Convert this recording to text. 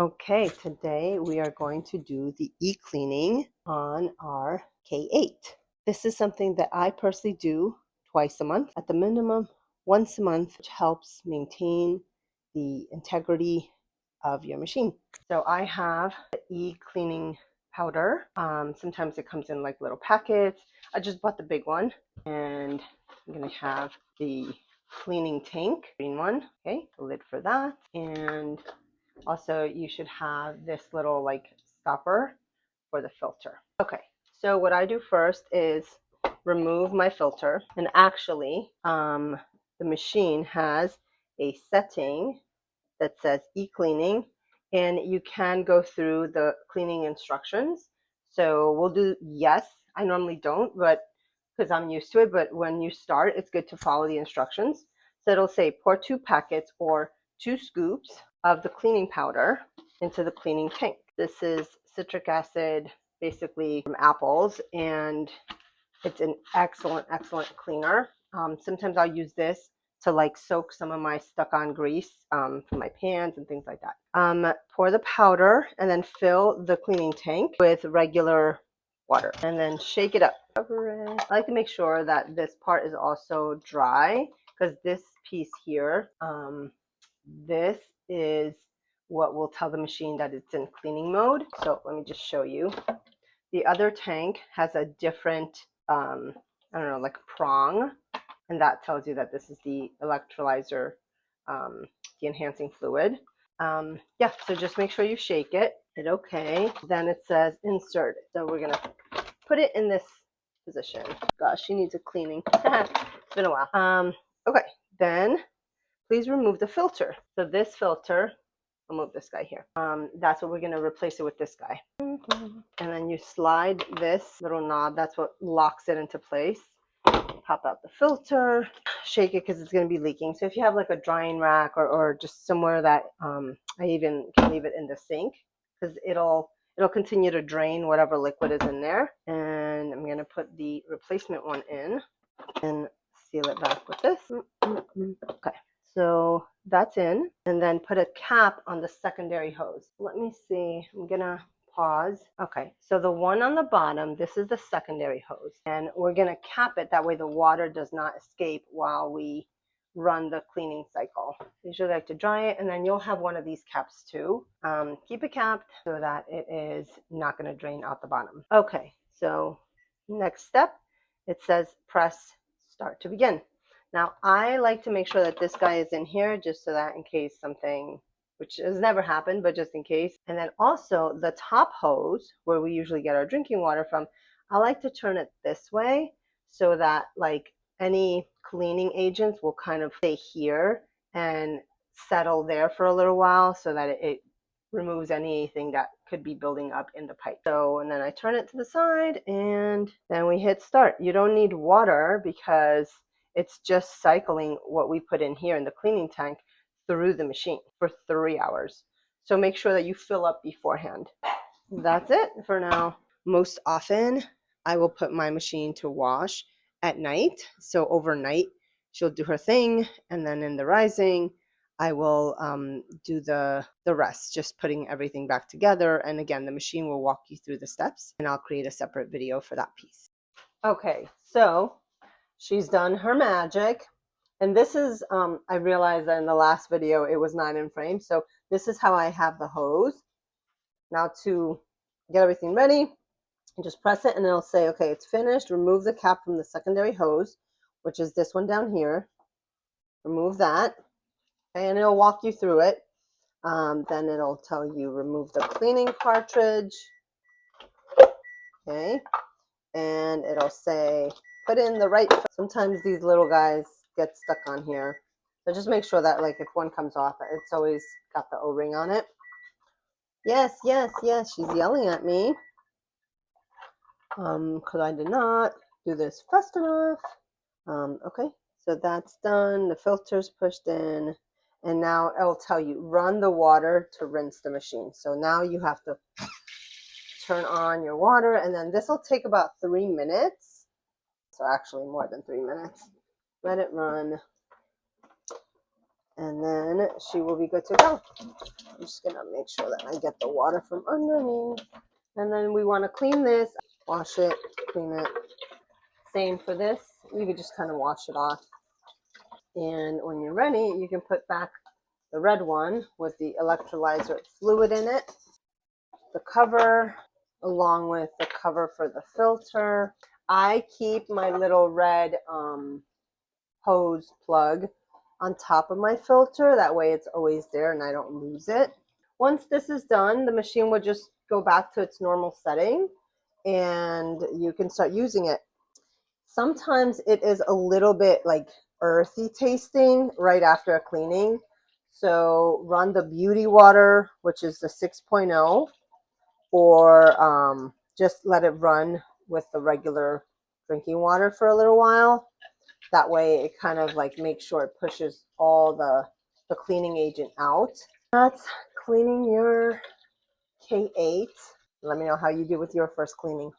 Okay, today we are going to do the e-cleaning on our K8. This is something that I personally do twice a month, at the minimum once a month, which helps maintain the integrity of your machine. So I have the e-cleaning powder. Sometimes it comes in like little packets. I just bought the big one, and I'm going to have the cleaning tank, green one, okay, the lid for that, and also you should have this little like stopper for the filter. Okay, so what I do first is remove my filter, and actually the machine has a setting that says e-cleaning, and you can go through the cleaning instructions. So we'll do yes. I normally don't, but because I'm used to it, but when you start, it's good to follow the instructions. So it'll say pour 2 packets or 2 scoops of the cleaning powder into the cleaning tank. This is citric acid, basically from apples, and it's an excellent, excellent cleaner. Sometimes I'll use this to like soak some of my stuck on grease from my pans and things like that. Pour the powder and then fill the cleaning tank with regular water and then shake it up. Cover it. I like to make sure that this part is also dry, because this piece here, this is what will tell the machine that it's in cleaning mode. So let me just show you. The other tank has a different, I don't know, like prong, and that tells you that this is the electrolyzer, the enhancing fluid. Yeah, so just make sure you shake it. Hit okay. Then it says insert. So we're gonna put it in this position. Gosh, she needs a cleaning. It's been a while. Okay, then please remove the filter. So this filter, I'll move this guy here. That's what we're gonna replace it with, this guy. And then you slide this little knob. That's what locks it into place. Pop out the filter, shake it because it's going to be leaking. So if you have like a drying rack or just somewhere that I even can leave it in the sink, because it'll continue to drain whatever liquid is in there. And I'm going to put the replacement one in and seal it back with this. Okay, so that's in, and then put a cap on the secondary hose. Let me see, I'm gonna pause. Okay, so the one on the bottom, this is the secondary hose, and we're gonna cap it, that way the water does not escape while we run the cleaning cycle. Usually like to dry it, and then you'll have one of these caps too. Keep it capped so that it is not going to drain out the bottom. Okay, so next step, it says press start to begin. Now I like to make sure that this guy is in here, just so that in case something, which has never happened, but just in case. And then also the top hose, where we usually get our drinking water from, I like to turn it this way so that like any cleaning agents will kind of stay here and settle there for a little while, so that it removes anything that could be building up in the pipe. So, and then I turn it to the side, and then we hit start. You don't need water because it's just cycling what we put in here in the cleaning tank through the machine for 3 hours. So make sure that you fill up beforehand. That's it for now. Most often, I will put my machine to wash at night. So overnight, she'll do her thing, and then in the rising, I will do the rest, just putting everything back together. And again, the machine will walk you through the steps, and I'll create a separate video for that piece. Okay, so she's done her magic. And this is, I realized that in the last video, it was not in frame. So this is how I have the hose. Now to get everything ready, just press it and it'll say, okay, it's finished. Remove the cap from the secondary hose, which is this one down here. Remove that. Okay, and it'll walk you through it. Then it'll tell you remove the cleaning cartridge. Okay, and it'll say put in the right. Sometimes these little guys get stuck on here, so just make sure that like if one comes off, it's always got the O-ring on it. Yes, yes, yes, she's yelling at me because I did not do this fast enough. Okay, so that's done. The filter's pushed in, and now it'll tell you run the water to rinse the machine. So now you have to turn on your water, and then this will take about 3 minutes. So actually more than 3 minutes. Let it run. and then she will be good to go. I'm just gonna make sure that I get the water from underneath. And then we want to clean this, wash it, clean it. Same for this. You can just kind of wash it off. And when you're ready, you can put back the red one with the electrolyzer fluid in it, the cover, along with the cover for the filter. I keep my little red hose plug on top of my filter. That way it's always there and I don't lose it. Once this is done, the machine will just go back to its normal setting and you can start using it. Sometimes it is a little bit like earthy tasting right after a cleaning. So run the beauty water, which is the 6.0, or just let it run with the regular drinking water for a little while. That way it kind of like makes sure it pushes all the cleaning agent out. That's cleaning your K8. Let me know how you do with your first cleaning.